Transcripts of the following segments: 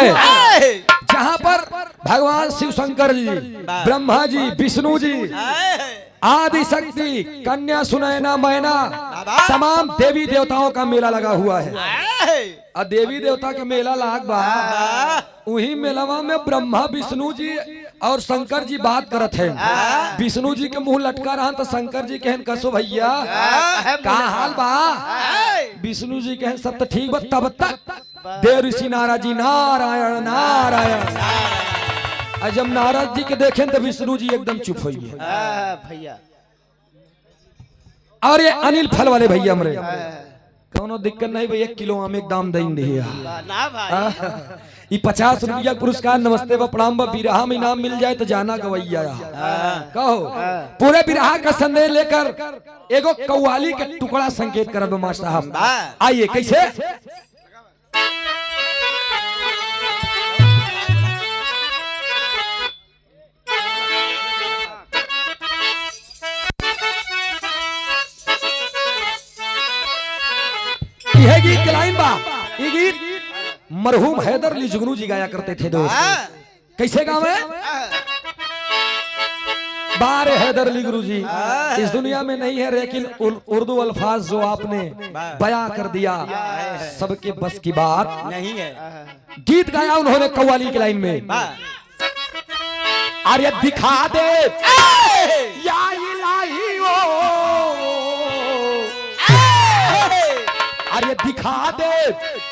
है जहाँ पर भगवान शिव शंकर जी, ब्रह्मा जी, विष्णु जी, आदि शक्ति, कन्या सुनैना मैना, तमाम देवी देवताओं का मेला लगा हुआ है। और देवी देवता के मेला लाग बा, वही मेलावा में ब्रह्मा विष्णु जी और शंकर जी बात करत है। विष्णु जी के मुंह लटका रहा तो शंकर जी कहन कसो भैया का हाल बा। विष्णु जी कहन सब तो ठीक बत्ता बत्ता। देव ऋषि नारद जी नारायण नारायण। और जब नारद जी के देखें तो विष्णु जी एकदम चुप हो गए भैया। और ये अनिल फल वाले भैया हमरे कोनो दिक्कत नहीं भैया, 1 किलो आम एक दाम देंगे ना भाई। 50 रुपया पुरस्कार नमस्ते व प्रणाम व बिरहा में इनाम मिल जाए तो जाना गवैया कहो। पूरे बिरहा का संदेश लेकर एगो कव्वाली के टुकड़ा संकेत करब मास्टर साहब। आइए कैसे यह गीत के लाइन बा। ये गीत मरहूम हैदर अली जुगनू जी गाया करते थे दोस्त। कैसे गावे? बार हैदर अली गुरु जी इस दुनिया में नहीं है, लेकिन उर्दू अल्फाज जो आपने बयां कर दिया सबके बस की बात नहीं है। गीत गाया उन्होंने कव्वाली की लाइन में। अरे दिखा दे या इलाही वो, अरे दिखा दे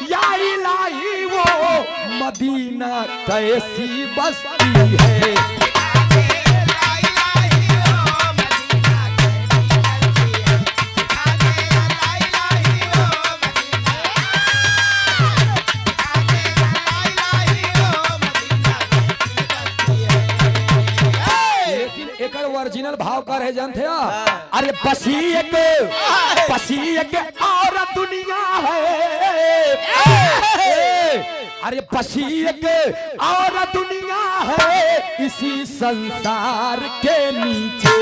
या इलाही वो मदीना कैसी बस्ती है। ओरिजिनल भाव का रहे जानते हो? अरे बसी एक और दुनिया है। अरे बसी एक और दुनिया है इसी संसार के नीचे।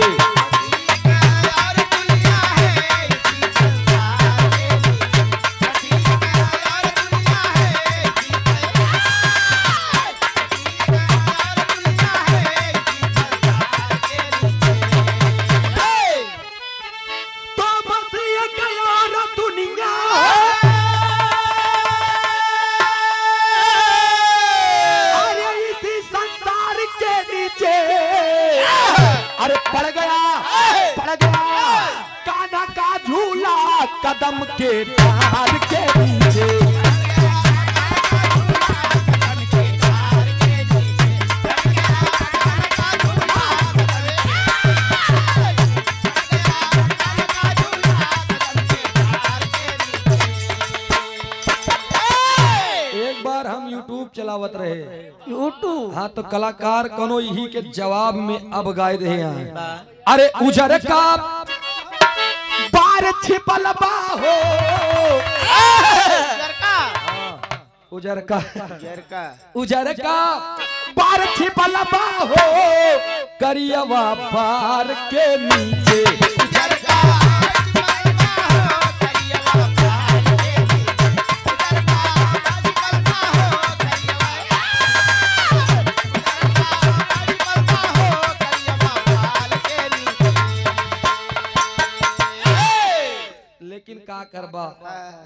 कान्हा का झूला कदम के तार के नीचे। एक बार हम यूट्यूब चलावत रहे। यूट्यूब? हाँ तो कलाकार कोनो यही के जवाब में अब गाए रहे हैं। अरे उजर का बार छिपल बाहो, उजर का बार छिपल बाहो करियवा पार के नीचे। उजर का लेकिन का करबा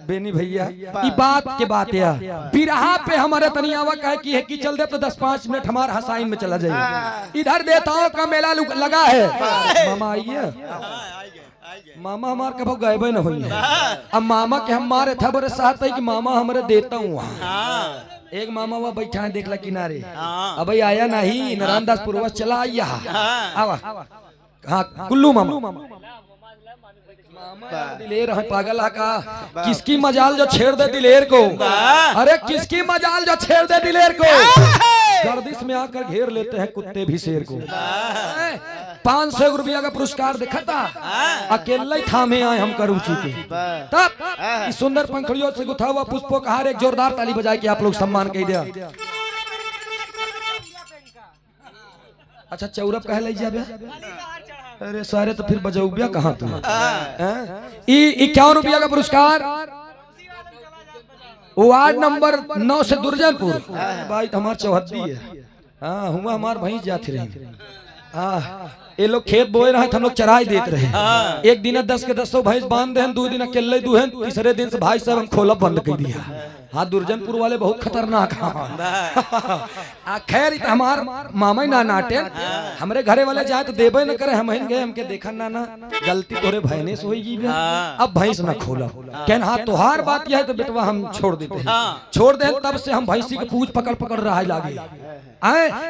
बेनी भैया ई बात के बात या बिरहा पे हमारे तनियावा कहे की है कि चल दे तो 10-5 मिनट हमारे हसाइन में चला जाइए। इधर देवताओं का मेला लगा है। मामा आइए, मामा हमार कभी गए न हुई है। अब मामा के हम मारे था बड़े साथ है कि मामा हमारे देता हूँ। एक मामा वह बैठा है देख ला किनारे, अब आया नहीं नारायणदास पूर्वज चला आया। हाँ कुल्लू मामा दिलेर है पागल का। किसकी मजाल जो छेड़ दे दिलेर को? अरे किसकी मजाल जो छेड़ दे दिलेर को? गर्दिश में आकर घेर लेते हैं कुत्ते भी शेर को। 500 रुपया का पुरस्कार देखा था, अकेले थामे आए हम कर रुचि के। तब इस सुंदर पंखड़ियों से गुथा हुआ पुष्पों का हार एक जोरदार ताली बजाए कि आप लोग सम्मान कह दिया। अच्छा चौरब कह लीजिए। अरे सारे तो फिर बजौबिया कहाँ तुम? 51 रुपया का पुरस्कार वार्ड नंबर 9 से दुर्जनपुर। भाई तो हमार चौहद्दी है। हाँ हुआ हमार भैंस जाती रही। हाँ ये लोग खेत बोए रहे हम लोग चराई देते रहे। एक दिन 10 के 10 भैंस बांध दे, 2 दिन अकेले दुहन, तीसरे दिन से भाई साहब हम खोलब बंद कर दिया। हाँ दुर्जनपुर वाले बहुत खतरनाक हैं। खैर हमार मामा ना नाटे हमरे घरे वाले जाए तो देबे न करे। हम गए हमके देखा ना गलती तोरे भैंस होगी अब भैंस ना खोला। कहन हाँ तुहार बात यह है तो बेटवा हम छोड़ देते हैं। छोड़ दे तब से हम भैंसी के पूछ पकड़ पकड़ रहा लागे।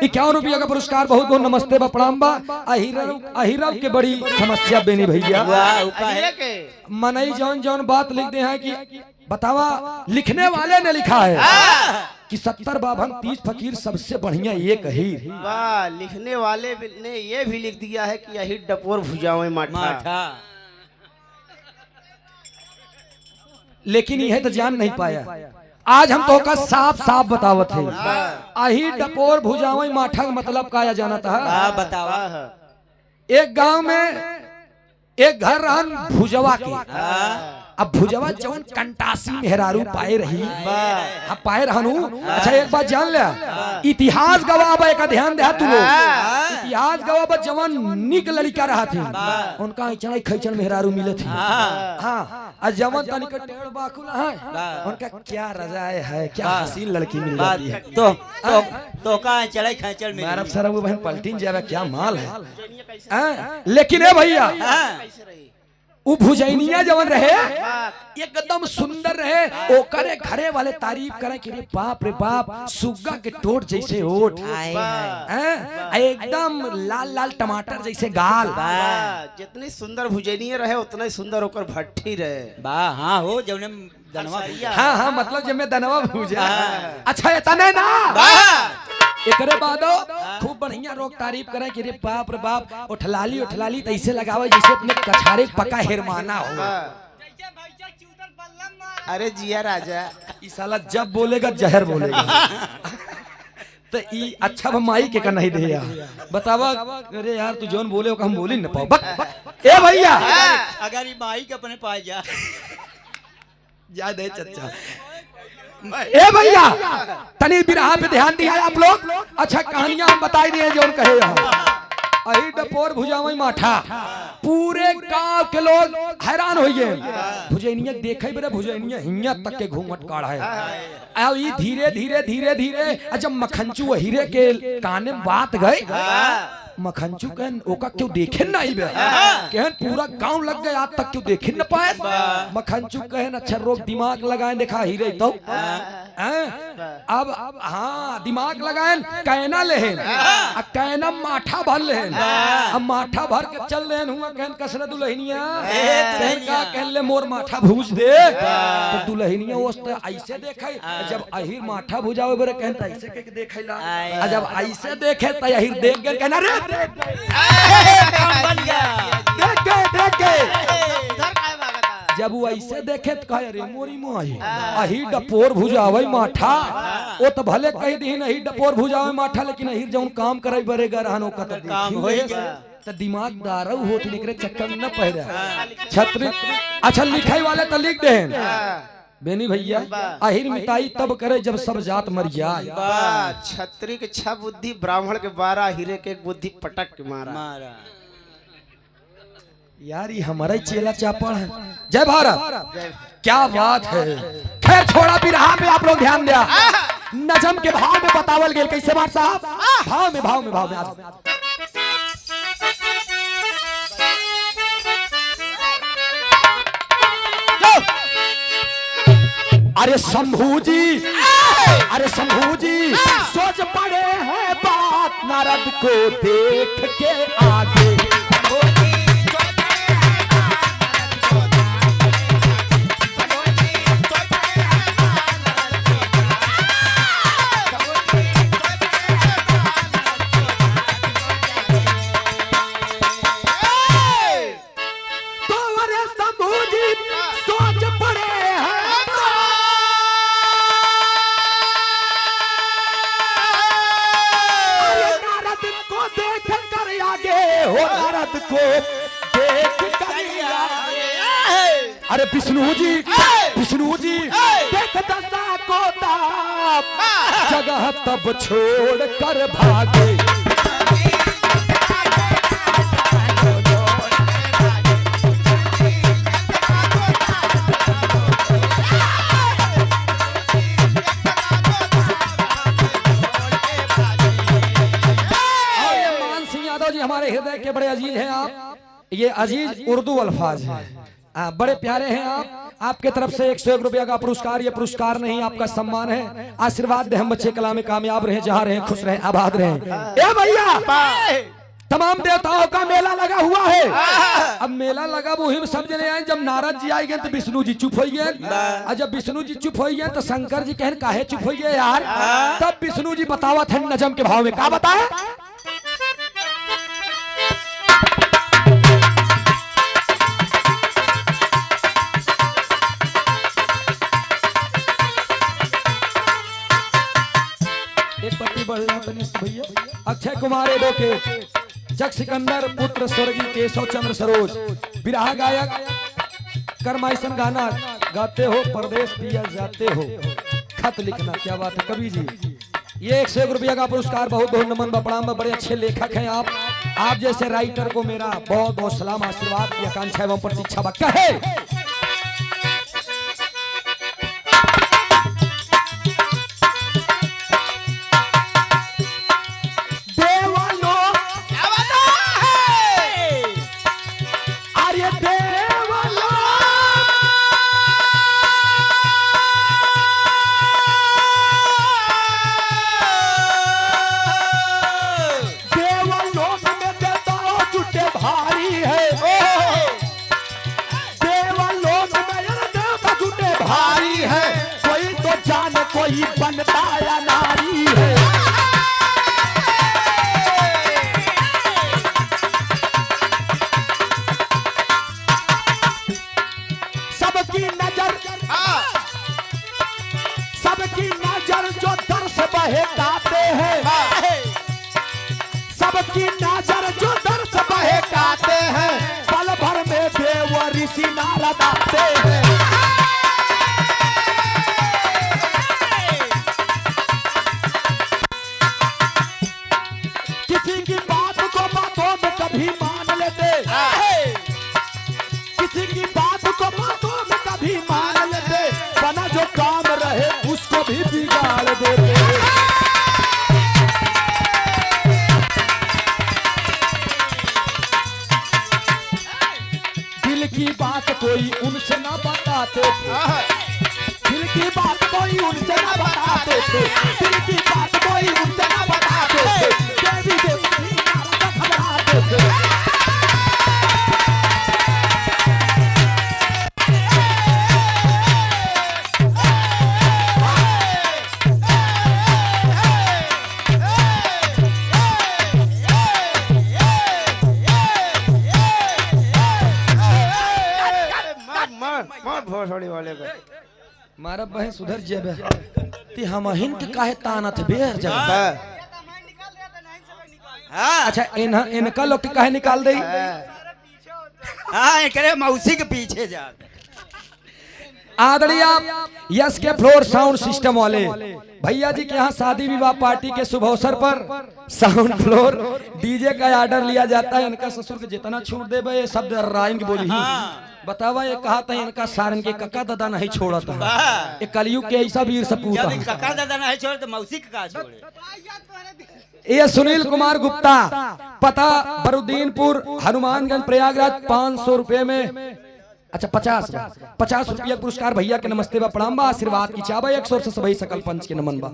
51 रुपया का पुरस्कार बहुत बहुत नमस्ते बा प्रणाम बा। अहिरव के बड़ी समस्या बेनी भैया मनई जौन जौन बात लिखते हैं कि बतावा लिखने वाले ने लिखा है कि 70 बाभन 30 फकीर सबसे बढ़िया ये कही। वाह लिखने वाले ने ये भी लिख दिया है कि यही डपोर भुजाओ माठा। लेकिन यह तो जान नहीं पाया। आज हम तो का साफ साफ बतावत है। अही डपोर भुजावई माठा का मतलब का जाना था। बतावा एक गांव में एक घर रहन भुजवा के। अब भुजवा जवन कंटासी मेहरारू पाए रही पाए रहनू। अच्छा एक बात जान लिया इतिहास गवाह एक ध्यान दे तू लोग। इतिहास गवाह जवन निक लड़का रहा थे उनका इचना खैचन मेहरारू मिले थे। हाँ जवन तनिक टेढ़ बाकुला है उनका क्या रजाए है क्या हसीन लड़की मिल जाती है। तो का चले खैचल में मारब सर वो बहन पलटीन जावे क्या माल है। लेकिन ए भैया उ भुजैनिया जवन रहे एकदम सुंदर रहे। ओकरे घरे वाले तारीफ करे कि रे बाप सुग्गा के टोट जैसे ओठ एकदम लाल लाल टमाटर जैसे गाल। जितनी सुंदर भुजैनिया रहे उतना ही सुंदर होकर भट्टी रहे। हाँ हो जौने दनवा हाँ मतलब जब मैं दनवा भूजा। अच्छा इतने ना एकरे बादो खूब बढ़िया लोग तारीफ करे कि रे बाप उठलाली तैसे लगावे जैसे अपने कछारे पका हिरमाना हो। अरे जिया राजा ई साला जब बोलेगा जहर बोलेगा। तो ई अच्छा माई के का नहीं दे यार बतावा। अरे यार तू जोन बोले हम बोली न पाओ। ए भैया अगर ई माई के अपने पास जा दे चच्चा। ए भैया तनी बिरहा पे ध्यान दिया आप लोग। अच्छा कहानियां हम बताई दिए जो कहे अही डपोर भुजावई माठा। पूरे गांव के लोग हैरान हो गए। भुजैनिया देखे बरे भुजैनिया हिया तक के घूंघट काढ़ा है। अब ये धीरे धीरे धीरे धीरे जब मखनचू हीरे के काने बात गए मखनचू कहन ओका क्यों देखे ना आई बे कहन पूरा गांव लग गया आज तक क्यों देखे न पाए। मखनचू कहन अच्छा रोक दिमाग लगाए देखा हीरे तो अब हाँ दिमाग लगाए कहना लेहन कहना माठा भर लेहन। अब माठा भर के चल रहे हुआ कहन कसर दुल्हनिया कहन ले मोर माठा भूज दे। तो दुल्हनिया उस ऐसे देखे जब अहिर माठा भुजावे बरे कहन ऐसे के देखेला। जब ऐसे देखे तो अहिर देख के कहना रे देख जब वो ऐसे देखे तो कहे रे मोरी माई अही डपोर भुजावे माठा। वो तो भले कह दी नहीं डपोर भुजावे माठा लेकिन अही जौन काम करे बरेगा रहनो का तो काम होएगा। तो दिमाग दारू होती निकले चक्कर में न पहरे छत्र। अच्छा लिखाई वाले तो लिख दे बेनी भैया अहिर मिटाई तब करे जब सब जात मर जाए। छत्री के 6 बुद्धि ब्राह्मण के 12 हीरे के 1 बुद्धि पटक के मारा। यार ये हमारा चेला चापड़ है। जय भारत क्या बात है। खैर छोड़ा भी रहा पे आप लोग ध्यान दिया नजम के भाव में बतावल गेल कैसे बात साहब भाव में अरे शंभू जी सोच पड़े हैं बात नारद को देख के आगे। तो अरे शंभू जी सोच पड़े हैं हो नारद को देख कर आगे। अरे विष्णु जी देख दशा को ताप, जगह तब छोड़ कर भागे। हमारे हृदय के बड़े अजीज हैं आप, ये अजीज उर्दू अल्फाज हैं, बड़े प्यारे हैं आप। आपके तरफ से 101 रुपया का पुरस्कार, ये पुरस्कार नहीं आपका सम्मान है। आशीर्वाद दे हम बच्चे कला में कामयाब रहे, जहाँ रहे खुश रहे, आबाद रहे। ए भैया, तमाम देवताओं का मेला लगा हुआ है। अब मेला लगा वही में सब जने आए। जब नारद जी आए गए तो विष्णु जी चुप हो गए, और जब विष्णु जी चुप हो गए तो शंकर जी कहन काहे चुप हो गए यार। तब विष्णु जी बतावा थे नजम के भाव में, क्या बताए? भैया अक्षय कुमार दो के जग सिकंदर पुत्र स्वर्गीय केशव चंद्र सरोज, विरहा गायक करमाइसन गाना गाते हो, परदेश पिया जाते हो, खत लिखना। क्या बात है कवि जी। ये 101 रुपया का पुरस्कार, बहुत बहुत नमन बपड़ाम, बड़े अच्छे लेखक हैं आप जैसे राइटर को मेरा बहुत बहुत सलाम, आशीर्वाद की आकांक्षा एवं प्रतीक्षा कहे। कोई बनता या नारी है, सबकी नजर जो दर से बहकाते हैं, सबकी नजर जो दर से बहकाते हैं, पल भर में देव ऋषि नारद आते हैं। किसी की बात को बातों में कभी मान लेते, किसी की बात को बातों में कभी मान लेते, बना जो काम रहे उसको भी बिगाड़ देते। दिल की बात कोई उनसे ना बताते थे, दिल की बात कोई उनसे ना बताते थे, दिल की बात कोई उनसे ना बताते थे, देवी देवती नारद घबराते थे। भोसड़ी वाले को मारा बहन सुधर जेबे ती हम हिन के काहे तानत बेर जगह। अच्छा इनका लोग के काहे निकाल दई। हाँ करे मौसी के पीछे जा। आदरणीय यस के फ्लोर साउंड सिस्टम वाले भैया जी के यहाँ शादी विवाह पार्टी के शुभ अवसर पर साउंड फ्लोर डीजे का ऑर्डर लिया जाता है। इनका ससुर के जितना छूट दे ये शब्द राइन की बोली ही बतावा। ये कहा था इनका सारन के कक्का दादा नहीं छोड़ा था, ये कलयुग के ऐसा वीर सपूत है। कक्का दादा नहीं छोड़े तो मौसी का छोड़े। ये सुनील कुमार गुप्ता, पता बरुद्दीनपुर, हनुमानगंज, प्रयागराज, 500 रुपए में, अच्छा 50 रुपया पुरस्कार भैया के नमस्ते बा प्रणाम बा, आशीर्वाद की चाबा 100 से सभी सकल पंच के नमन बा।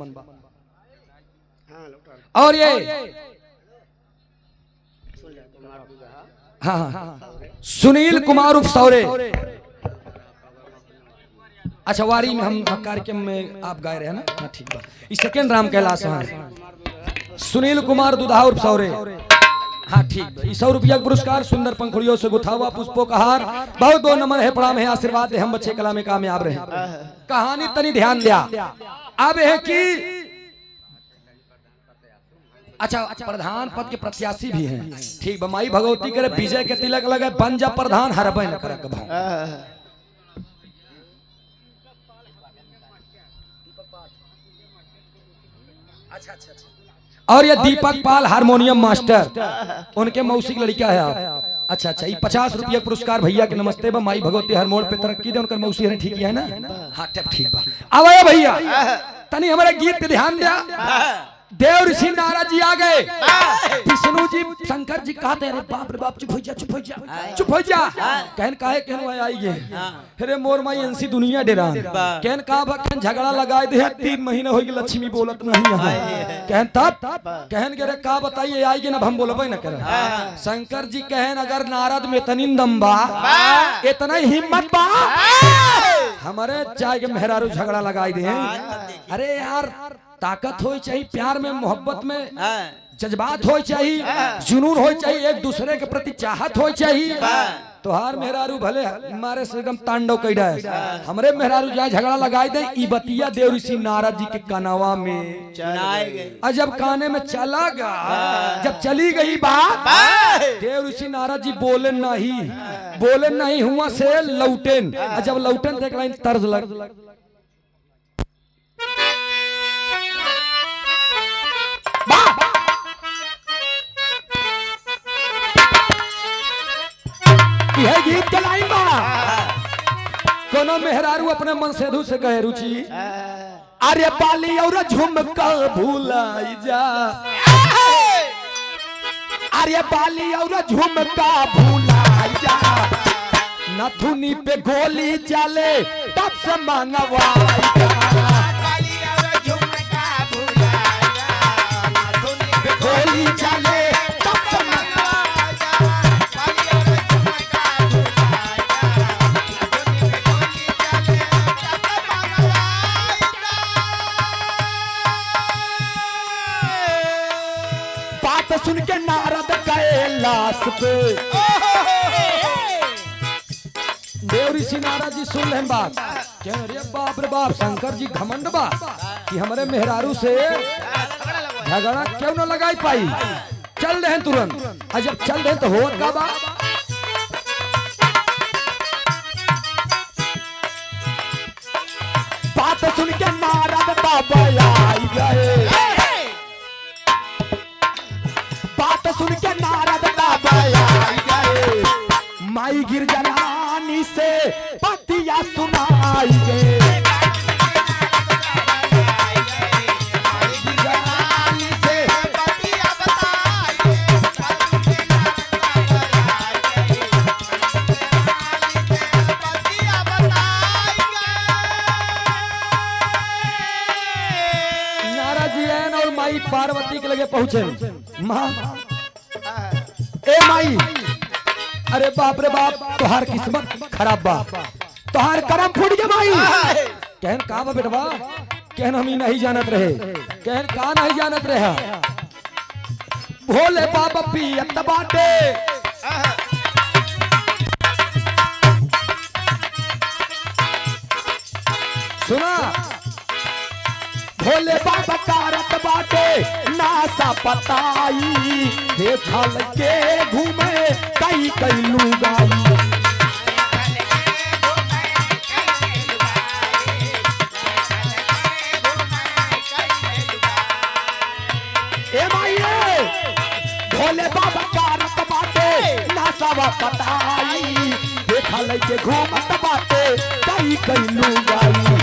और ये हाँ सुनील कुमार उर्फ सौरे, अच्छा वारी में हम कार्यक्रम में आप गाए रहे ना, हाँ ठीक बा। इस सेकेंड राम कैलाश सुनील कुमार दुधा उर्फ सौरे, हाँ ठीक। 100 रुपया पुरस्कार, सुंदर पंखुड़ियों से गुथा हुआ पुष्पों का हार, बहुत बहुत नमन है, प्रणाम है, आशीर्वाद है, हम बच्चे कला में कामयाब रहे। कहानी तनी ध्यान दिया अब है कि अच्छा प्रधान पद के प्रत्याशी भी हैं, ठीक। माई भगवती करे विजय के तिलक लगे, बन जा प्रधान हरबे न करे कभाऊ। और ये दीपक पाल हारमोनियम मास्टर, उनके मौसी की लड़का है आप। अच्छा, ये 50 रुपया पुरस्कार भैया के नमस्ते बा। माई भगवती हर मोड़ पे तरक्की दे, उनकर मौसी है ठीक है ना। हाँ तब ठीक बा। अब आया भैया तनी हमारे गीत पे ध्यान दिया। देव ऋषि नारद जी आ गए, विष्णु जी शंकर जी कहते अरे बाप रे बाप चुप हो जा चुप हो जा चुप हो जा। कहन काहे कहन आई गे अरे मोर माई अंसी दुनिया डेरा कहन का भखन झगड़ा लगाए दे 3 महीने हो गए लक्ष्मी बोलत नहीं है। कहन तब कहन के रे का बताइए आई गे ना हम बोलबे ना करे। शंकर जी कहन अगर नारद में इतनी दम बा इतना हिम्मत बा हमारे चाय के मेहरारू झगड़ा लगाए दे। अरे यार ताकत हो चाहिए, प्यार में मोहब्बत में जज्बात हो चाहिए, जुनून हो चाहिए, एक दूसरे के प्रति चाहत हो चाहिए। तोहार मेहरारू भले मारे से एकदम तांडव कैडा है, हमरे मेहरारू जाए झगड़ा लगाए दे। ई बतिया देव ऋषि नारद जी के कनावा में जब काने में चला गया, जब चली गई बात देव ऋषि नारद जी बोले नहीं हुआ से लौटेन। जब लौटेन देख लाइन तर्ज लग यह गीत के लाइन बा। कोनो मेहरारू अपने मन से धू से कहे रुचि अरे बाली और झुमका भूलाई जा, अरे बाली और झुमका भूलाई जा, नथुनी पे गोली चले तब से मंगवाई जा। गोली चले तब से बात सुन के नारद कैलाश पे देव ऋषि नारद जी सुन लें बात क्या रे बाप रे बाप शंकर जी घमंड बा कि हमारे मेहरारू से झगड़ा क्यों न लगाई पाई। चल रहे तुरंत जब चल रहे तो हो का बा बात सुन के नारद बाबा आई गए, बात सुन के नारद बाबा आई गए, माई गिरजरानी से पतिया सुनाई गए। पार्वती के लगे पहुंचे माँ ए माई अरे बाप रे बाप तोहार किस्मत खराब बा, तोहार करम फूट गया माई। कहन का बा बेटवा, कहन हम ही नहीं जानत रहे, कहन का नहीं जानत रहे भोले बाबा पियत बाटे सुना भोले बाबा कारत बाटे नासा पताई देखा लगे घूमे कई कई लुगाई। ए माई भोले बाबा कारत बाटे नासा पताई देखा लगे घूमत बाटे कई कई लुगाई।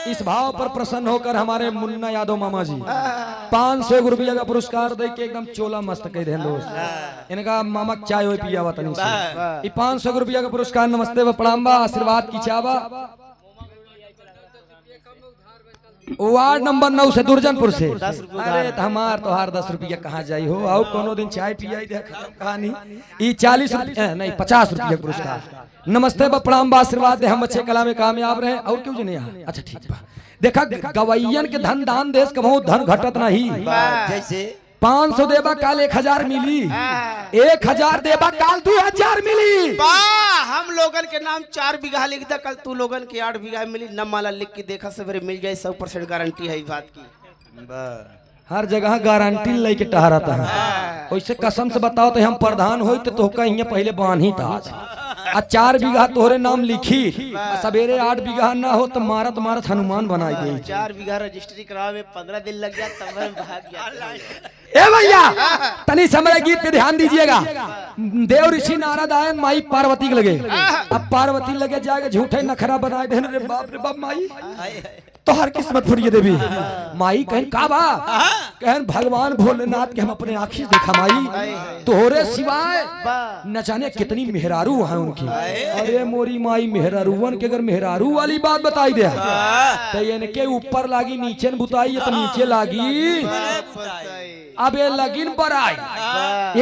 इस भाव पर प्रसन्न होकर हमारे मुन्ना यादव मामा जी 500 रुपया का पुरस्कार दे के एकदम चोला मस्त कह रहे दोस्त। इनका मामा चाय हो पिया तनी से 500 रुपया का पुरस्कार नमस्ते व प्रणाम बा आशीर्वाद की चावा। वार्ड नंबर 9 से दुर्जनपुर से 10 रुपया अरे हमार तोहार 10 रुपया कहाँ जाई हो आओ कोनो दिन चाय पिया कहानी ई 40 रुपया नहीं 50 रुपया पुरस्कार नमस्ते बा प्रणाम बा आशीर्वाद दे हम अच्छे कला में कामयाब रहे और क्यों जने यहाँ अच्छा ठीक बा देखा गवैयन के धन दान देश कबहू धन घटत नहीं जैसे 500 देबा काल 1000 मिली 1000 देबा काल 2000 मिली। वाह हम लोगन के नाम 4 बीघा लिख दा कल तू लोगन के 8 बीघा मिली न माला लिख के देखा सवेरे मिल जाए 100% गारंटी है इस बात की। हर जगह गारंटी लेके टहराता है वैसे कसम से बताओ तो हम प्रधान हो तो कहीं पहले बांधी था आ 4 बीघा तोहरे नाम लिखी सवेरे 8 बीघा ना हो तो मारत मारत हनुमान बनाई दे 4 बीघा रजिस्ट्री करावे में 15 दिन लग गया तब मैं भाग गया। ए भैया तनी समय गीत पे ध्यान दीजिएगा। देव ऋषि नारद आए माई पार्वती के लगे अब पार्वती लगे जाके झूठे नखरा बनाए दे रे बाप माई तो हर किस्मत फुरिए देवी माई कहन का बा कहन भगवान भोलेनाथ के हम अपने आँखी से देखा माई तोहरे सिवाय न जाने कितनी मेहरारू है उनकी। अरे मोरी माई मेहरारूवन के अगर मेहरारू वाली बात बताई दे तो इनके ऊपर लागी नीचे न बुताई तो नीचे लागी अब ये लगिन पर आई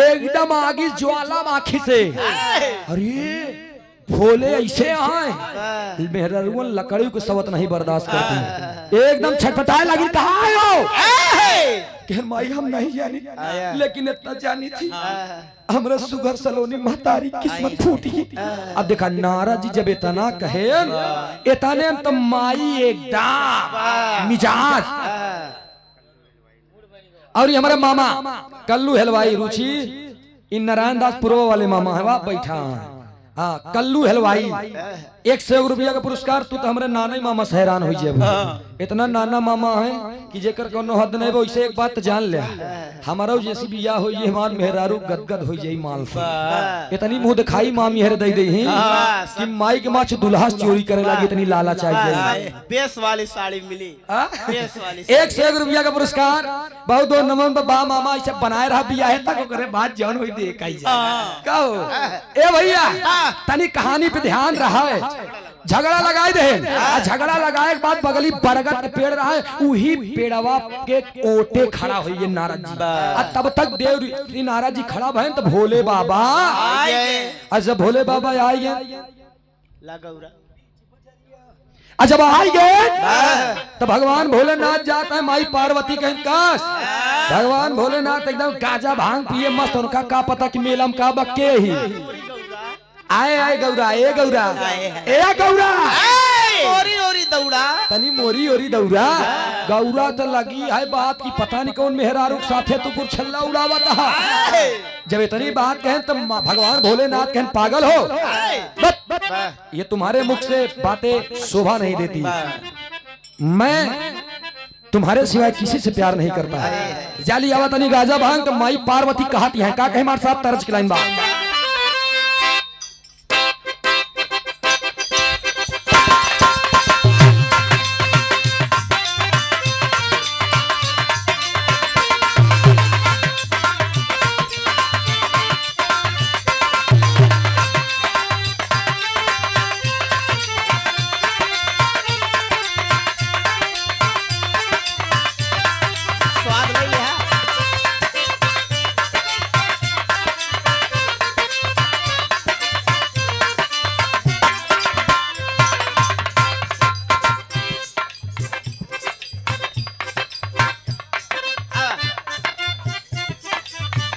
एकदम आगी ज्वाला आँखी से। अरे भोले ऐसे आए मेहरारूवन लकड़ी को सवत नहीं बर्दाश्त करती एकदम छटपटाए लगी कहाँ हो कह माई हम नहीं जानी लेकिन इतना जानी थी हमरा सुगर सलोनी महतारी किस्मत फूटी। अब देखा नारद जी जब इतना कहे इतने तो माई एकदम मिजाज और ये हमारे मामा कल्लू हलवाई रुचि इन नारायण दास पूर्व वाले मामा है वह बैठा है हाँ कल्लू हलवाई 100 रुपया का पुरस्कार तू तो हमारे नाना ही मामा से हैरान हो जाए इतना नाना मामा है कि जेकर कोनो हद नहीं वैसे एक बात जान ले हमारा जैसी बिया हो ये हमार मेहरारू गदगद हो जाई माल से इतनी मुंह दिखाई मामी हर दे दे कि माई के माछ दुल्हा चोरी करे लगी इतनी लाला चाहिए बेस वाली साड़ी मिली बेस वाली 100 रुपया का पुरस्कार बहुत दो नमन बा मामा ऐसा बनाए रहा बिया है तक करे बात जान हुई दे कहो ए भैया तनी कहानी पे ध्यान रहा है झगड़ा लगाए दे झगड़ा लगाए के बाद बगली बरगद के पेड़ रहा है उही पेड़वा के ओटे खड़ा हुई ये नारद जी तब तक देव नारद जी खड़ा भय तो भोले बाबा अच्छा भोले बाबा आए जब आई गए तो भगवान भोलेनाथ जाता है माई पार्वती के काश भगवान भोलेनाथ एकदम गाजा भांग पिए मस्त उनका का पता कि मेला में का बक्के ही आए आए गौरा ए गौरा ए गौरा ओरी ओरी दौड़ा तनी मोरी ओरी दौड़ा गौरा तो लगी है बात की पता नहीं कौन मेहरारू साथे तू कुछ छल्ला उड़ावा था जब इतनी बात कहें तो भगवान भोलेनाथ कहें पागल हो ये तुम्हारे मुख से बातें शोभा नहीं देती मैं तुम्हारे सिवाय किसी से प्यार नहीं करता जाली आवा तनी गाजा भांग तो माई पार्वती कहती है का कहे मार साहब तरज की लाइन बात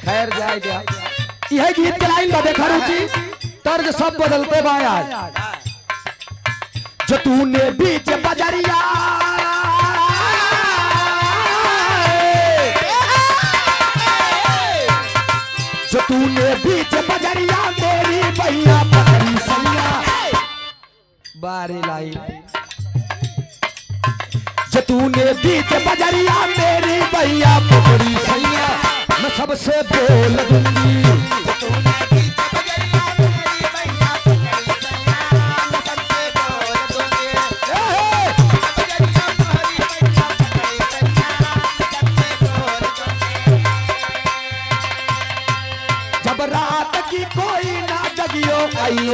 खैर जाए यह गीत के लाइन का देखा रुचि तर्ज सब बदलते बाया जो तूने बीच बजरिया जो तूने बीच बजरिया मेरी भैया पकड़ी सैया बारे लाई जो तूने बीच बजरिया मेरी भैया पकड़ी सैया मैं सबसे बोल दूंगी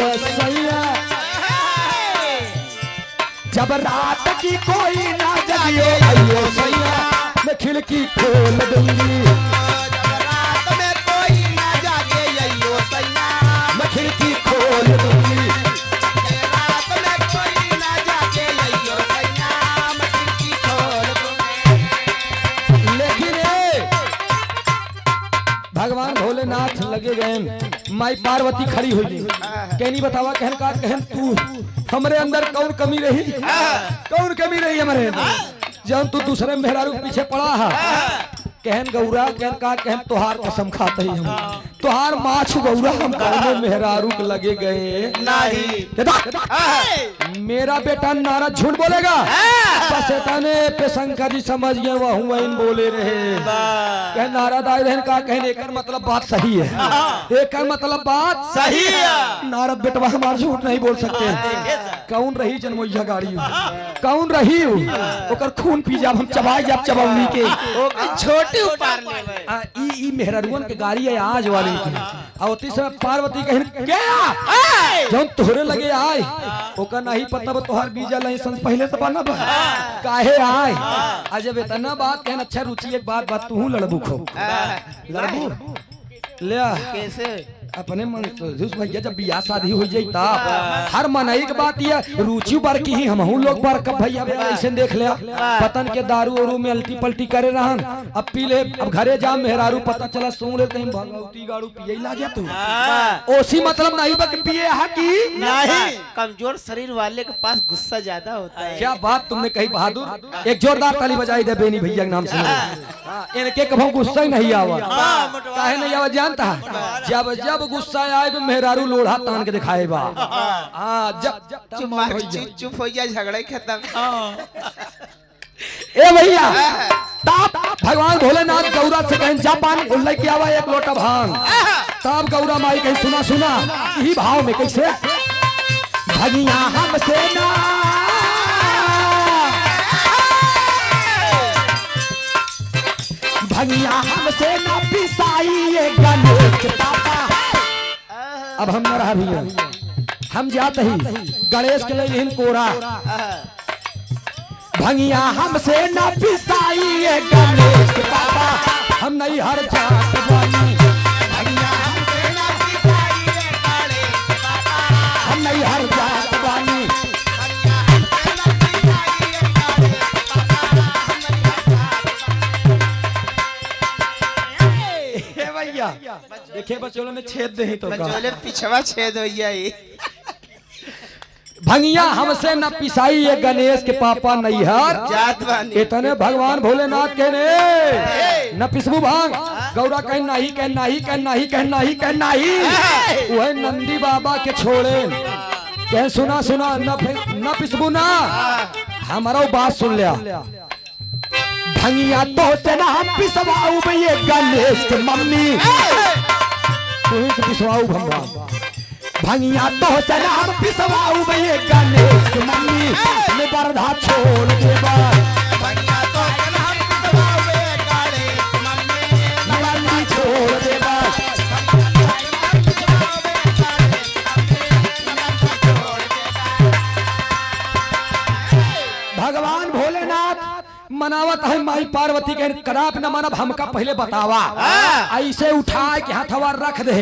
अयो सैया जब रात की कोई ना जगियो अयो सैया मैं खिड़की खोल दूंगी रात में कोई ना जागे अयो सैया मैं खिड़की खोल दूंगी रात में कोई ना जागे अयो सैया मैं खिड़की खोल दूंगी। लेकिन भगवान भोलेनाथ लगे गए माई पार्वती खड़ी हुई कहनी बतावा कहन का कहन तू हमरे अंदर कौन कमी रही कौन कमी रही हमारे जब तू दूसरे मेहरारू के पीछे पड़ा है कहन गौरा कहन का कहन तोहार कसम खाते ही हम तोहार माछ गौरा हम कौनो मेहरारू के लगे गए नहीं मेरा बेटा नारा झूठ बोलेगा बस इतने पे शंकर जी समझ गए वह इन बोले रहे कह नारद आए रहन का कहने एक मतलब बात सही है एक मतलब बात सही है। नारद बेटवा हमार झूठ नहीं बोल सकते कौन रही जनमोइया गाड़ी कौन रही ओकर खून पी जाब हम चबाई जाब चबौनी के छोटी उपार ले ई मेहरारुअन के गाड़ी है आज वाली आवती समय पार्वती कहन गया जौन तोहरे लगे आए ओकर नहीं पता तोहर बीजा लाइसेंस पहले से बना बा काहे आए आज जब इतना बात कहन अच्छा रुचि एक बात तू लड़बू खो लड़बू ले कैसे अपने मन भैया जब बियाह शादी हो जाई तब हर मनई के बात ये रुचि बार की ही हमहू लोग बार कब भैया ऐसे देख लिया पतन के दारू उरू में अल्टी पल्टी करे रहन अब पी ले अब घरे जा मेहरारू पता चला सुन ले कहीं भगवती गाड़ू पिए ला गया तू ओसी मतलब नहीं बक पिए हा की नहीं कमजोर शरीर वाले के पास गुस्सा ज्यादा होता है। क्या बात तुमने कही बहादुर एक जोरदार ताली बजाई दे बेनी भैया के नाम से इनके कभी गुस्सा ही नहीं आवा काहे नहीं आवा जानता है जब जब गुस्सा आए तो मेहरारू लोढ़ा तान के दिखाए बा चुप हो जा झगड़ा ही खत्म। ए भैया भगवान भोलेनाथ गौरा से कहें जा पानी लेके आवा एक लोटा भांग तब गौरा माई कहीं सुना सुना यही भाव में कैसे भगिया हमसे ना भगिया हमसे ना पिसाई गणेश पापा अब हम न रहा भैया हम जाते ही गणेश के लिए कोरा भंगिया हमसे न पिसाई गणेश के पापा हम नहीं हर जात वाली भंगिया हमसे न पिसाई गणेश के पापा हम नहीं हर जात वाली भैया देखिए बच्चों ने छेद दे तो पिछवा छेद हो जाए भंगिया हमसे न पिसाई ये गणेश के पापा नैहर जात बानी इतने भगवान भोलेनाथ कहने न पिसबू भांग गौरा कह नहीं कह नहीं कह नहीं कह नहीं कह नहीं वह नंदी बाबा के छोड़े कह सुना सुना न पिसबू ना हमारा बात सुन लिया भंगिया तो से ना हम पिसवाऊ ये गणेश के मम्मी तू से पिसवाऊ भगवान भंगिया तो से ना हम पिसवाऊ ये गणेश के मम्मी ने बरधा छोड़ दे भंगिया तो से ना हम पिसवाऊ ये गणेश के मम्मी ने बरधा छोड़ दे भगवान भोलेनाथ मनावत है माई पार्वती के कराप न मानब हमका पहले बतावा ऐसे उठा के हथवा रख दे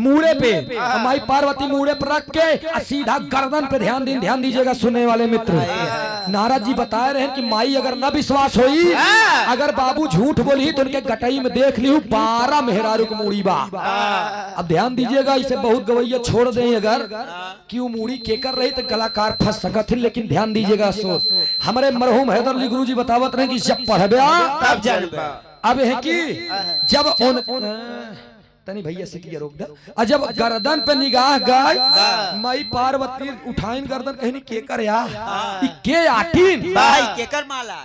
मूड़े पे माई पार्वती मूड़े पर रख के सीधा गर्दन पे ध्यान दीजिएगा सुनने वाले मित्र नारद जी बता रहे हैं कि माई अगर न विश्वास होई अगर बाबू झूठ बोली तो उनके गटाई में देख ली 12 मेहरारू की मूड़ी बा। अब ध्यान दीजिएगा इसे बहुत गवैया छोड़ दें अगर कि वो मूड़ी केकर रही तो कलाकार फंस सकत है लेकिन ध्यान दीजिएगा सोच हमारे मरहूम हैदर अली गुरु जी बतावत रहे कि जब पढ़बे तब जानबे अब है कि जब तनी भैया से किया रोक दे और जब गर्दन पे निगाह गई माई पार्वती उठाइन गर्दन कहीं केकर या के आटीन भाई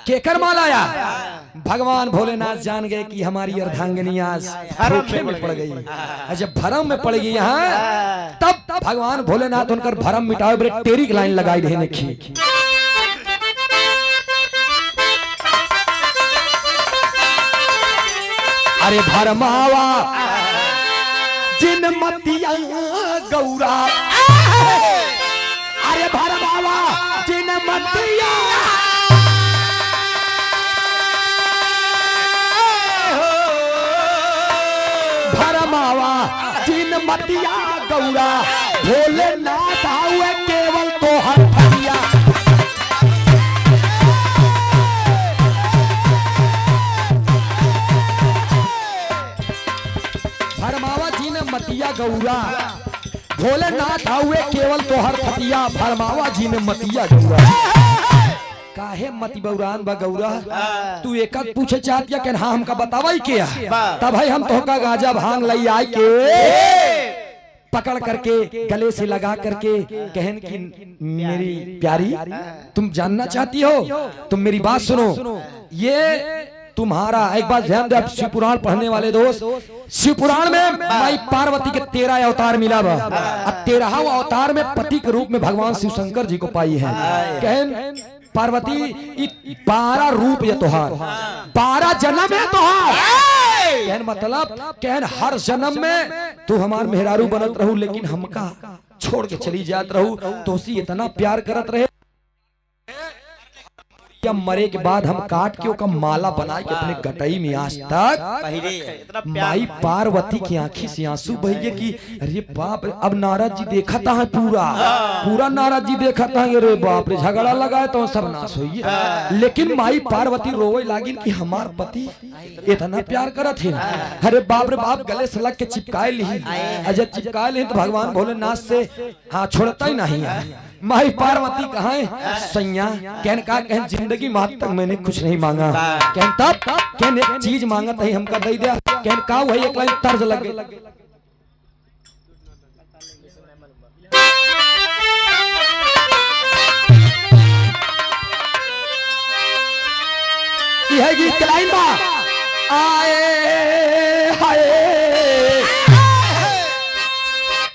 केकर माला या भगवान भोलेनाथ जान गए कि हमारी अर्धांगिनी आज धोखे में पड़ गई और जब भरम में पड़ गई यहाँ तब भगवान भोलेनाथ उनकर भरम मिटाए बड़े टेरी लाइन लगाई रहने की अरे भरमावा जिन मतिया गौरा अरे भरमावा जिन मतिया भरमावा जिन मतिया गौरा भोलेनाथ हुए केवल तो हर फटिया। भरमावा जी ने मतिया गौरा भोलेनाथ हुए केवल तोहर फतिया। भरमावा जी ने मतिया गौरा काहे मति बौरान बा गौरा तू एक पूछे चाहतिया के हाँ हमका बतावाई के तब भाई हम तोहका गांजा भांग लई आई के पकड़ करके गले से लगा करके कहन की मेरी प्यारी तुम जानना चाहती हो तुम मेरी बात सुनो। ये तुम्हारा एक बात ध्यान दे शिव पुराण पढ़ने वाले दोस्त शिव पुराण में माई पार्वती के 13 अवतार मिला बा। अब 13वां अवतार में पति के रूप में भगवान शिव शंकर जी को पाई है। कहन पार्वती 12 रूप ये तोहार 12 जन्म है तोहार। कहन मतलब कहन हर जन्म में तू हमार मेहरारू बनत रहू लेकिन हमका छोड़ के चली जात रहू तो उसी इतना प्यार करत रहे मरे के बाद हम काट के ओका माला बना के अपने गटई में आज तक माई पार्वती की आंखी से आंसू बहिए कि अरे बाप रे अब नारद जी देखा था है पूरा नारद जी देखा था अरे बाप रे झगड़ा लगाए तो सब नाश हुई। लेकिन माई पार्वती रोवे लागिन कि हमार पति इतना प्यार करत है। अरे बाप रे बाप गले से लग के चिपकाए ली जब चिपकाए ली तो भगवान भोलेनाथ से हाँ छोड़ता ही नहीं है। माई पार्वती कहाँ है सैया कहन का कहन जिंदगी में तक मैंने कुछ नहीं मांगा कहन तब कहन एक चीज मांगा था हमका दे दिया कहन का वही एक लाइन तर्ज लगे यह गीत लाइन बा आए हाय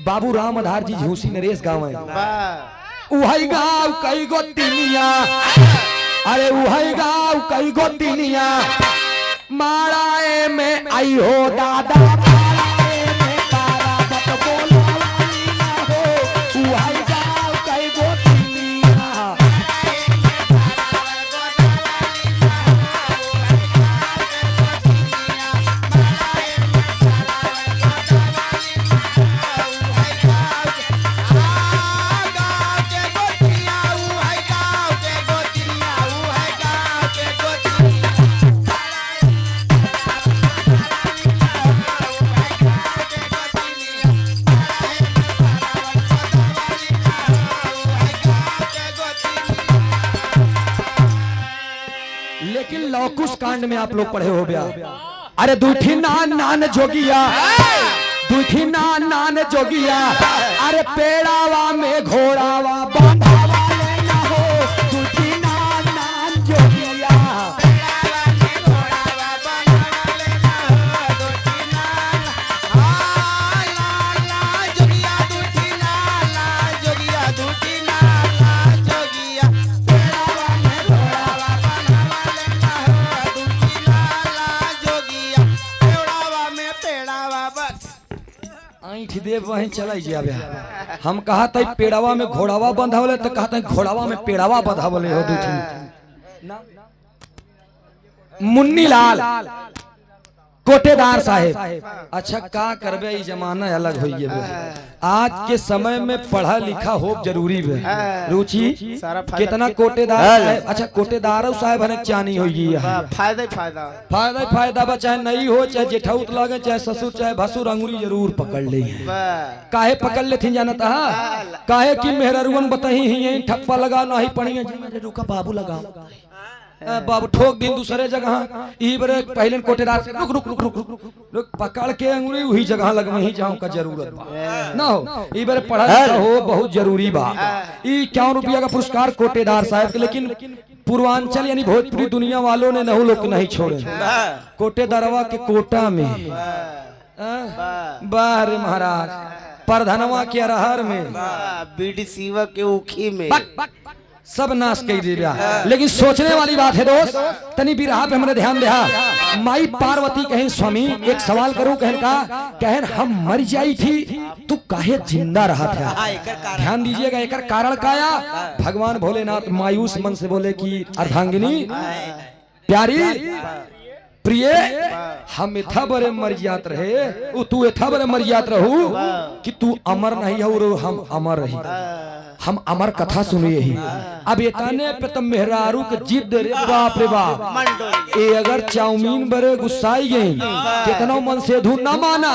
बाबू राम आधार जी झूसी नरेश गाँव है उहाई गाँव कई गो तिनिया अरे उहाई गाँव कई गो तिनिया माराए में आई हो दादा माराए में तारा मत बोलो ना हो उहाई गाँव कई गो तिनिया लेकिन लौकुश कांड में आप लोग पढ़े हो गया। अरे दूठी नान जोगिया दूठी नान जोगिया अरे पेड़ावा में घोड़ावा बांधावा लेना हो दूठी नान जोगिया देव वहीं चलाई जी अबे हम कहा था पेड़ावा में घोड़ावा बंधावले तो कहा था घोड़ावा में पेड़ावा बंधावले हो दूठी मुन्नी लाल कोटेदार साहेब अच्छा का करबे ई जमाना अलग होइए आज के समय में पढ़ा लिखा हो जरूरी है रुचि कितना कोटेदार अच्छा कोटेदार साहेब हने चानी होइए फायदा फायदा फायदा फायदा बा चाहे नहीं हो चाहे जेठाउत लगे चाहे ससुर चाहे भसुर अंगुरी जरूर पकड़ ले काहे पकड़ लेथिन जानता काहे कि मेहररुवन बताही ही ठप्पा लगा नहीं पड़ी रुका बाबू लगा बाबू ठोक दिन दूसरे जगह ई बरे पहले कोटेदार से रुक रुक रुक रुक रुक रुक पकड़ के अंगुली वही जगह लग वही जाऊं का जरूरत बा ना हो ई बरे पढ़ा लिखा हो बहुत जरूरी बा। ई 51 रुपया का पुरस्कार कोटेदार साहब के लेकिन पूर्वांचल यानी भोजपुरी दुनिया वालों ने नहु लोग नहीं छोड़े कोटेदारवा के कोटा में बाहर महाराज प्रधानवा के अरहर में बीडी सीवा के उखी में सब नाश कर दिया। लेकिन सोचने वाली बात है दोस्त, तनी बिरहा पे हमने ध्यान दिया। माई पार्वती कहें स्वामी एक सवाल करूं, कहन हम मर जाई थी तू काहे जिंदा रहा था? ध्यान दीजिएगा, एक कारण काया। भगवान भोलेनाथ मायूस मन से बोले कि अर्धांगिनी प्यारी प्रिय, हम इथा बड़े मर्यात रहे, तू इथा बड़े मर्यात रहू कि तू अमर नहीं हो, हम अमर रही, हम अमर कथा सुनिए ही। अब इतने पे तो मेहरारू के जिद रे बाप रे बाप, ये अगर चाउमीन बड़े गुस्साई गई कितना मन से धू ना माना,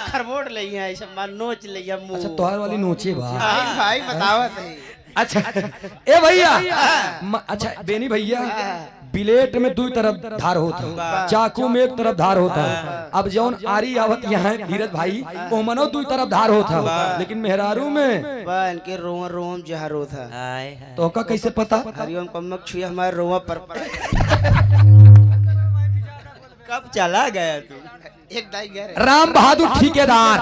खरबोड़ लिया ऐसे मन नोच लिया मुंह। अच्छा तोहार वाली नोचे बा भाई बतावत है। अच्छा ए भैया, अच्छा बेनी भैया, बिलेट में दो तरफ धार होता, चाकू में एक तरफ धार होता। अब जौन आरी आवत यहाँ धीरज भाई वो मनो दो तरफ धार होता, लेकिन मेहरारू में इनके रोम रोम जहर होता। तो का कैसे पता? हरिओम कमक छुई हमारे रोम पर कब चला गया तू? एक दाई गए राम बहादुर ठेकेदार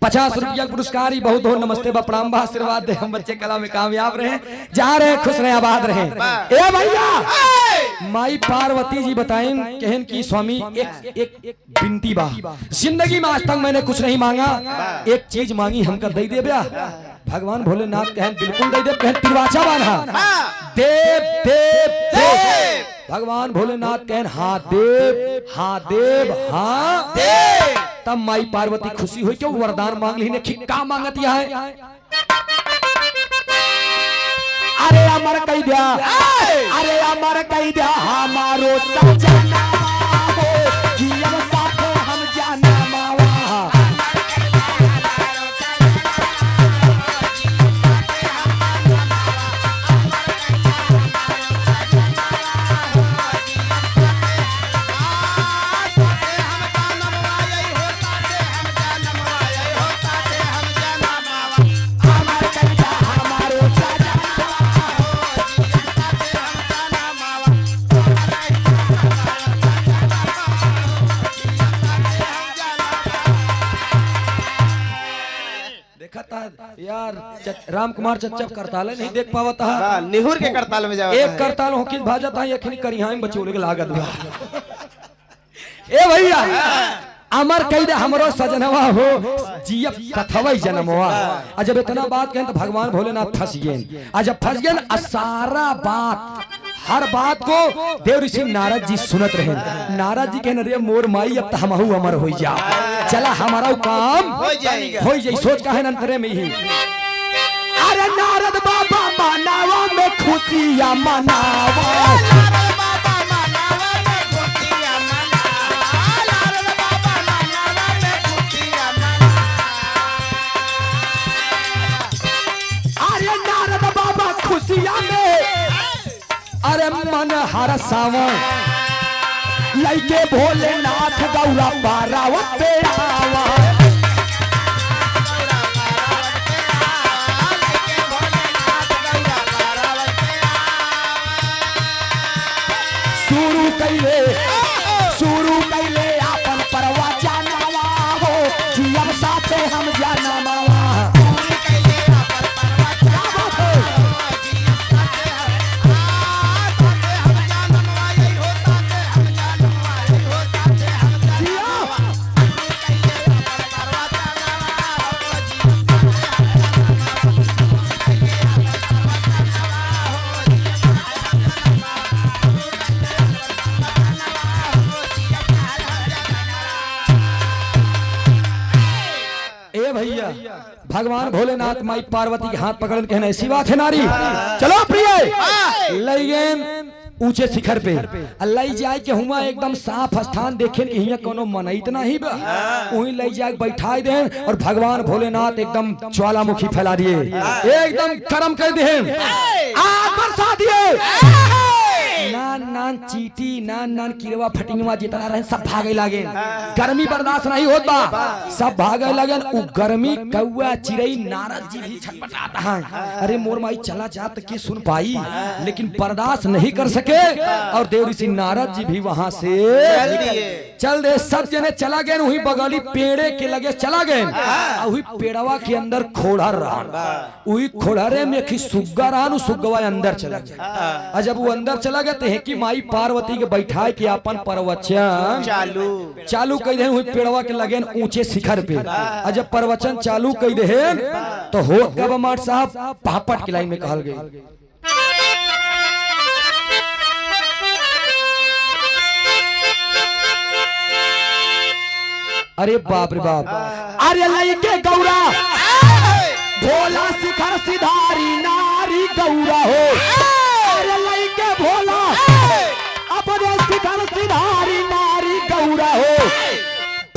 50 रुपया पुरस्कार ही बहुत बहुत नमस्ते बा प्रणाम बा आशीर्वाद दे, हम बच्चे कला में कामयाब रहे, जा रहे खुश रहे आबाद रहे। ए भैया माई पार्वती जी बताएं कहन की स्वामी एक बिनती बा, जिंदगी में आज तक मैंने कुछ नहीं मांगा, एक चीज मांगी हमका दे दे ब्या। भगवान भोलेनाथ कहन बिल्कुल दे दे, कहन तिरवाचा बांधा देव देव देव। भगवान भोलेनाथ कहन हाँ देव हाँ देव हाँ देव। तब माई पार्वती खुशी हुई, क्यों वरदान मांग ली ने, का मांगत यह है? अरे अमर कह दिया, अरे अमर कह दिया हमारो सजना हो, जीवन साथे हम जाना मावा। यार राम कुमार चच्चप करताल नहीं देख पावा था, निहुर के करताल में जाओ। एक करताल हो किस भाजा था यखनी करिहाई बचोले के लागत बा। ए भैया अमर कह दे हमरो सजनवा हो, जियब कथवई जन्मवा। आ जब इतना बात कहें तो भगवान भोलेनाथ फंस गए। आ जब फंस गए सारा बात हर बात को देव ऋषि नारद जी सुनत रहे। नारद जी कहने रे मोर माई अब तो हमहू अमर हो जा, चला हमारा काम हो जाए। सोच का है अंतरे में ही। अरे नारद बाबा मनावा में खुशियां मनावा, खुशियां में अरे मन हर सावन लइके भोलेनाथ गौरा पारावत पे आवा। शुरू कैले अपन परवा जानवा हो, जियम साथे हम जानवा। भैया भगवान भोलेनाथ माई पार्वती के हाथ पकड़ कहना ऐसी बात है नारी, चलो प्रिय लइगेन ऊंचे शिखर पे अल्लाह जाए के हुआ एकदम साफ स्थान देखे कि हिया कोनो मनईत नहीं बा, वहीं ले जाके बैठाई दे और भगवान भोलेनाथ एकदम ज्वालामुखी फैला दिए, एकदम कर्म कर दिए, आग बरसा दिए। नान नान चीटी नान नान किरवा फटिंगवा जितना रहे सब भागे लागे, गर्मी बर्दाश्त नहीं होता, सब भागे लगे। उ गर्मी कौआ चिड़ई नारद जी भी छटपटाता है, अरे मोर माई चला जात के सुन पाई, लेकिन बर्दाश्त नहीं कर सके और देव ऋषि नारद जी भी वहां से चल दे सब जने चला गए वही बगली पेड़े के लगे चला गए वही पेड़वा के अंदर खोड़ा रहा वही खोड़ारे में एक सुग्गा रहा सुग्गवा अंदर चला गया और जब वो अंदर चला गया तो की माई पार्वती के बैठाए के अपन प्रवचन चालू कर दे वही पेड़वा के लगे ऊंचे शिखर पे और जब प्रवचन चालू कर दे तो हो कब मार साहब पापट की लाइन में कहल गई अरे बाप रे बाप अरे लइके गौरा भोला शिखर सिधारी नारी गौरा हो अरे लइके भोला अपने शिखर सिधारी नारी गौरा हो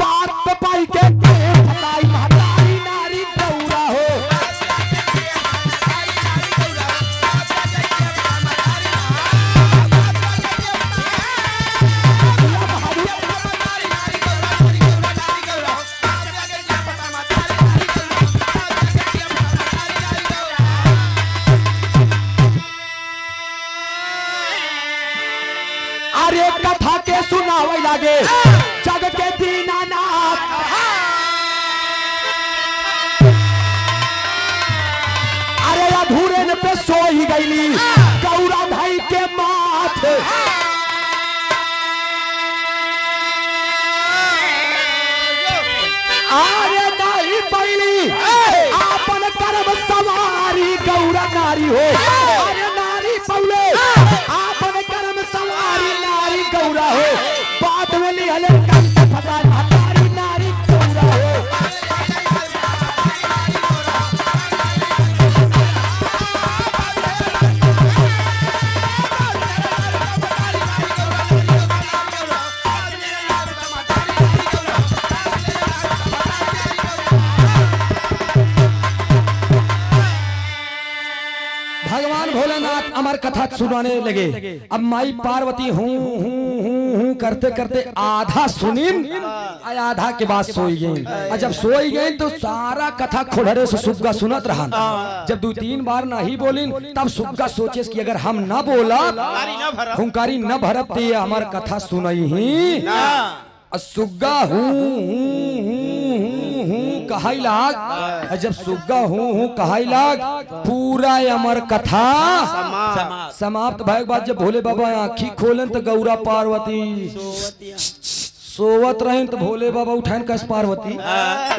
बात पाई के फसाई महतारी नारी गौरा हो अरे कथा के सुनावे लागे जग के दीनानाथ अरे अधूरे न पे सोई गईली गौरा भाई के माथे अरे नहीं पैली आपन कर्म सवारी गौरा नारी हो अरे नारी पौले आपन कर्म सवारी नारी गौरा हो बात में लिहले कंठ फसाई महतारी नारी गौरा हो भगवान भोलेनाथ अमर कथा सुनाने लगे अब माई पार्वती हूँ करते करते आधा सुनी आधा के बाद सोई गई और जब सोई गई तो सारा कथा खोड़े से सुग्गा सुनत रहा जब 2-3 बार नहीं बोली तब सुग्गा सोचे कि अगर हम न बोला हुंकारी न भरत तो हमार कथा सुनई ही सुग्गा हूँ कहाई लाग जब सुग्गा हूँ कहाई लाग पूरा अमर कथा समाप्त भय बाद जब भोले बाबा आँखी खोलन तो गौरा पार्वती सोवत रहे तो भोले बाबा उठान कस पार्वती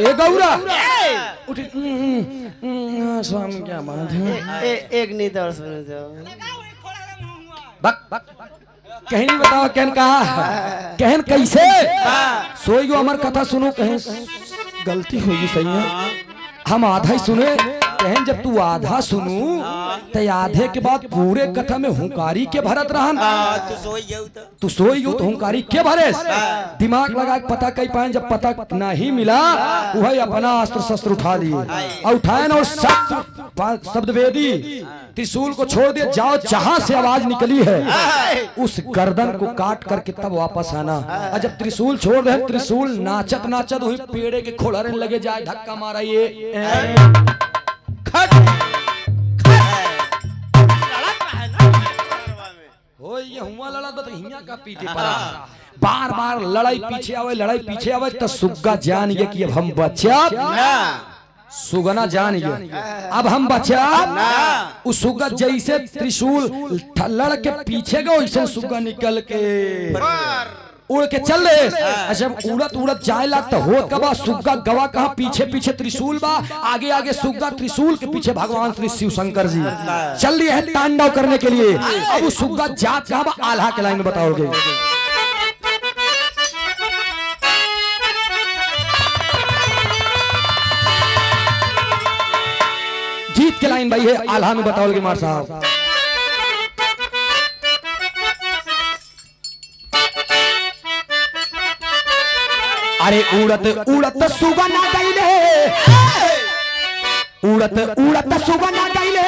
ए गौरा उठी स्वामी क्या बात है एक निदर्शन कहीं नहीं बताओ कहन कहा कहन कैसे सोई गो अमर कथा सुनो कहें गलती होगी सही है हम आधा ही सुने कहन जब तू आधा सुनू तो आधे के बाद पूरे कथा में हुंकारी के भरत रहन तू सोई गयो तो हुंकारी के भरेस दिमाग लगा के पता कई पाए जब पता नहीं मिला वही अपना अस्त्र शस्त्र उठा लिए और उठाए और शब्द वेदी त्रिशूल को छोड़ दिया जाओ जहां से आवाज निकली है उस गर्दन को काट करके तब वापस आना और जब त्रिशूल छोड़ दे त्रिशूल नाचत नाचत हुई पेड़े के खोड़ने लगे जाए धक्का मारा ये हो ये हुआ लड़ा तो हिया का पीछे पड़ा बार बार लड़ाई पीछे आवे तो सुग्गा जान गया कि अब हम बचा सुगना जान गया अब हम बचा उस सुग्गा जैसे त्रिशूल लड़ के पीछे गो वैसे सुग्गा निकल के उड़ के चल रहे जब उड़त उड़त जाए लगता हो कबा सुग्गा गवा कहा पीछे पीछे त्रिशूल बा आगे आगे सुग्गा त्रिशूल के पीछे भगवान श्री शिव शंकर जी चल रही है तांडव करने के लिए अब उस सुग्गा जात कहा बा आल्हा के लाइन में बताओगे गीत के लाइन भाई है आल्हा में बताओगे मार साहब अरे उड़त उड़त सुगना गईले उड़त उड़त सुगना गईले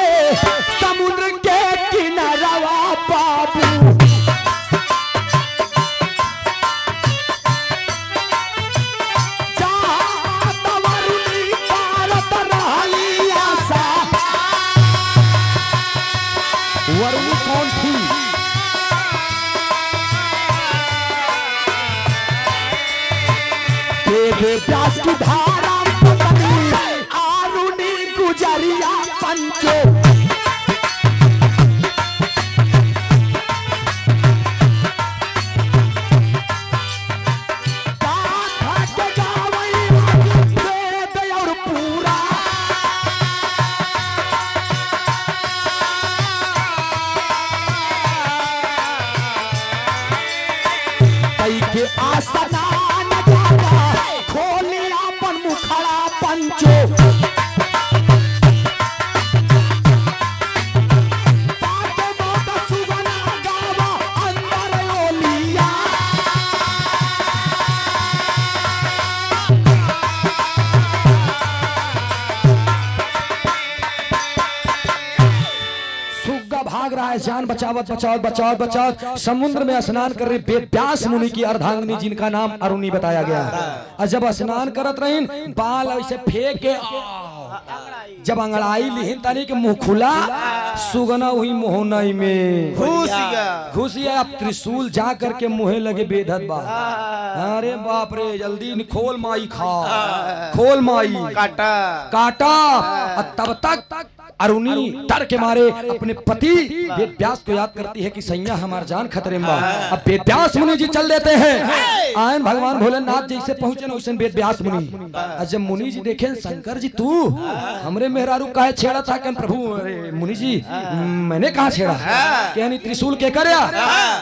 समुद्र के किनारवा बाबू वरुणी कौन थी वेद व्यास की धारा पतनी आरुणी गुजरिया पंचो आसनान जावा खोलिया अपन मुखड़ा पंचो पाते मोट सुगना गावा अंदर ओलिया सुग्गा भाग रहा है जान बचावत बचावत बचावत बचावत समुद्र में स्नान कर रही वेदव्यास मुनि की अर्धांगिनी जिनका नाम अरुणी बताया गया। और जब स्नान करत रहीन बाल ऐसे फेंक के जब अंगड़ाई लिहिन तानी के मुंह खुला सुगना हुई मोहनई में घुस गया। अब त्रिशूल जा करके मुहे लगे बेधत बा। अरे बाप रे जल्दी खोल माई खा खोल माई काटा काटा। और तब तक अरुणी डर के मारे अपने पति वेदव्यास को याद करती है कि सैया हमार जान खतरे में। अब वेदव्यास मुनि जी चल देते हैं। आयन भगवान भोलेनाथ जैसे पहुंचे वैसे वेदव्यास मुनि। जब मुनि जी देखे शंकर जी तू हमरे मेहरारू काहे छेड़ा था कहन प्रभु अरे मुनि जी मैंने कहा छेड़ा कहनी त्रिशूल के करया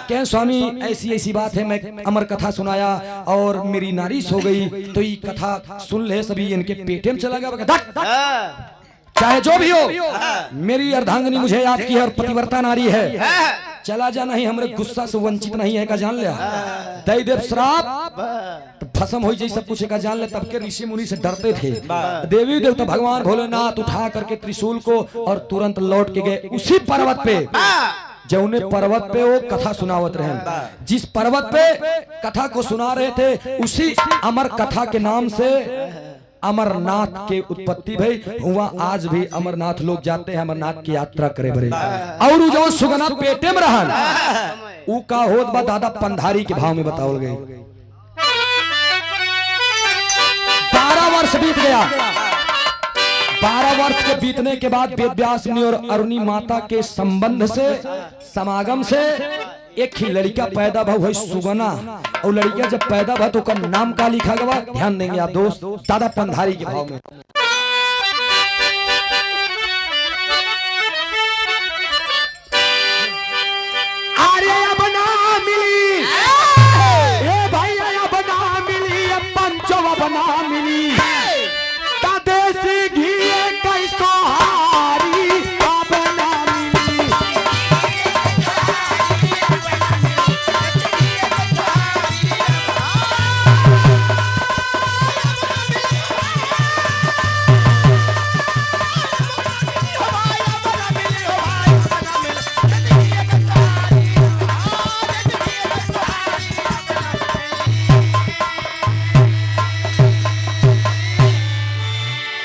कहन स्वामी ऐसी ऐसी बात है मैं अमर कथा सुनाया और मेरी नारी सो गई तो ये कथा सुन ले सभी इनके पेटे में चला गया। चाहे जो भी हो मेरी अर्धांगिनी मुझे याद की है और पतिव्रता नारी है चला जा नहीं हमरे गुस्सा से वंचित नहीं है का जान लिया दई देव श्राप तो भस्म हो जाए सब कुछ का जान ले। तब के ऋषि मुनि से डरते थे। देवी देवता भगवान भोलेनाथ उठा करके त्रिशूल को और तुरंत लौट के गए उसी पर्वत पे जौने पर्वत पे वो कथा सुनावत रहे। जिस पर्वत पे कथा को सुना रहे थे उसी अमर कथा के नाम से अमरनाथ के उत्पत्ति भई हुआ। आज भी अमरनाथ लोग जाते हैं अमरनाथ की यात्रा करे बरे। और जो सुगना पेटे में रहन ऊ का होत बा दादा पंधारी के भाव में बतावल गई। 12 वर्ष बीत गया। 12 वर्ष के बीतने के बाद वेदव्यास मुनि और अरुणी माता के संबंध से समागम से एक ही लड़का पैदा हुआ सुगना। और लड़का जब पैदा हुआ तो उसका नाम का लिखा गया ध्यान देंगे आप दोस्त दादा पंधारी के भाव में। अरे अब ना मिली ए भाई अब ना मिली पंचो अब ना मिली देसी घी कैसो हारी अब ना मिली।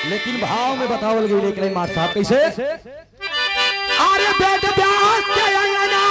लेकिन भाव में बतावल गई लेकिन मार साहब कैसे अरे वेदव्यास के अंगना